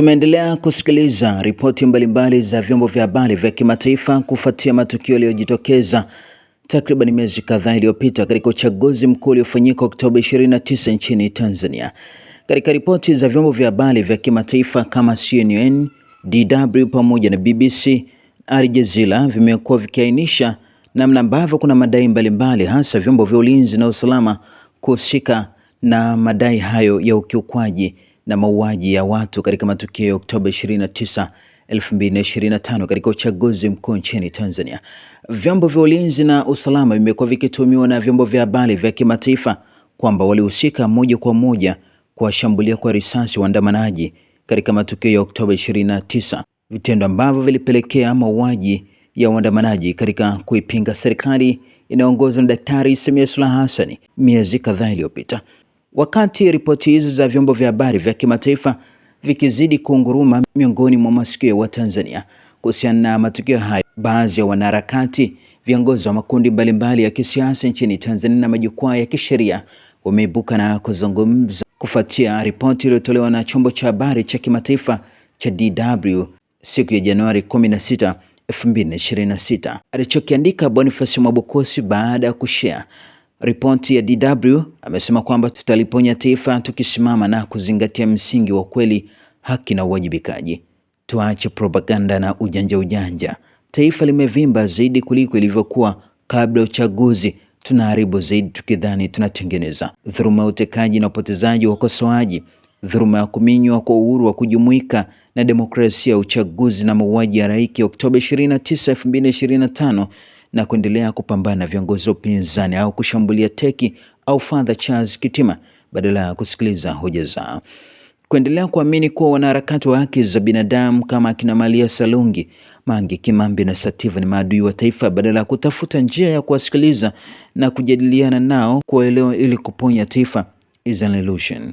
Tumeendelea kusikiliza ripoti mbalimbali za vyombo vya habari vya kimataifa kufuatia matukio yaliyojitokeza takriban miezi kadhaa iliyopita katika uchaguzi mkuu uliofanyika Oktoba 29 nchini Tanzania. Katika ripoti za vyombo vya habari vya kimataifa kama CNN, DW pamoja na BBC, Al Jazeera vimekuwa vikiainisha namna ambavyo kuna madai mbalimbali hasa vyombo vya ulinzi na usalama kuhusika na madai hayo ya ukiukwaji na mauaji ya watu katika matukio ya Oktoba 29, 2025 katika uchaguzi mkuu nchini Tanzania. Vyombo vya ulinzi na usalama vimekuwa vikitumiwa na vyombo vya habari vya kimataifa kwamba walihusika moja kwa moja kuwashambulia kwa risasi waandamanaji katika matukio ya Oktoba 29, vitendo ambavyo vilipelekea mauaji ya waandamanaji katika kuipinga serikali inayoongozwa na Daktari Samia Suluhu Hassan miezi kadhaa iliyopita. Wakati ripoti hizo za vyombo vya habari vya kimataifa vikizidi kunguruma miongoni mwa masikio wa Tanzania kuhusiana na matukio hayo, baadhi ya wanaharakati, viongozi wa makundi mbalimbali ya kisiasa nchini Tanzania na majukwaa ya kisheria wameibuka na kuzungumza kufuatia ripoti iliyotolewa na chombo cha habari cha kimataifa cha DW siku ya Januari 16, 2026. Alichokiandika Boniface Mwabukusi baada ya kushare ripoti ya DW, amesema kwamba tutaliponya taifa tukisimama na kuzingatia msingi wa kweli, haki na uwajibikaji. Tuache propaganda na ujanja. Taifa limevimba zaidi kuliko ilivyokuwa kabla ya uchaguzi. Tunaharibu zaidi tukidhani tunatengeneza. Dhuluma ya utekaji na upotezaji wa ukosoaji, dhuluma ya kuminywa kwa uhuru wa kujumuika na demokrasia, uchaguzi na mauaji ya raia Oktoba 29, 2025 na kuendelea kupambana na viongozi wa upinzani au kushambulia teki au Father Charles Kitima badala ya kusikiliza hoja zao. Kuendelea kuamini kuwa wanaharakati wa haki za binadamu kama akina Malia Salungi, Mange Kimambi na Sativa ni maadui wa taifa badala ya kutafuta njia ya kuwasikiliza na kujadiliana nao kuelewa ili kuponya taifa is an illusion.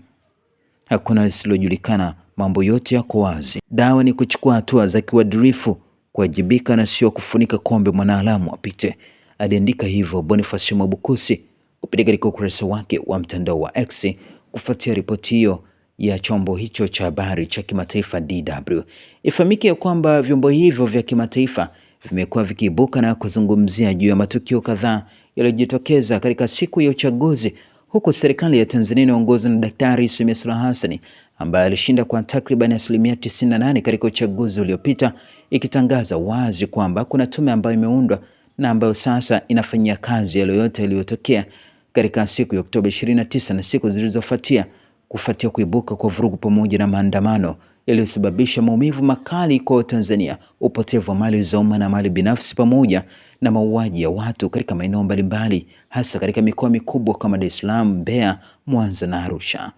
Hakuna lisilojulikana, mambo yote yako wazi. Dawa ni kuchukua hatua za kiuadilifu, kuwajibika na sio kufunika kombe mwanadamu apite. Aliandika hivyo Boniface Mwabukusi kupitia katika ukurasa wake wa mtandao wa X kufuatia ripoti hiyo ya chombo hicho cha habari cha kimataifa DW. Ifahamike kwamba vyombo hivyo vya kimataifa vimekuwa vikiibuka na kuzungumzia juu ya matukio kadhaa yaliyojitokeza katika siku ya uchaguzi, huku serikali ya Tanzania inaongozwa na Daktari Samia Suluhu Hassan ambaye alishinda kwa takriban 98% katika uchaguzi uliopita, ikitangaza wazi kwamba kuna tume ambayo imeundwa na ambayo sasa inafanyia kazi yale yote yaliyotokea katika siku ya Oktoba 29 na siku zilizofuatia, kufuatia kuibuka kwa vurugu pamoja na maandamano yaliyosababisha maumivu makali kwa Tanzania, upotevu wa mali za umma na mali binafsi pamoja na mauaji ya watu katika maeneo mbalimbali hasa katika mikoa mikubwa kama Dar es Salaam, Mbeya, Mwanza na Arusha.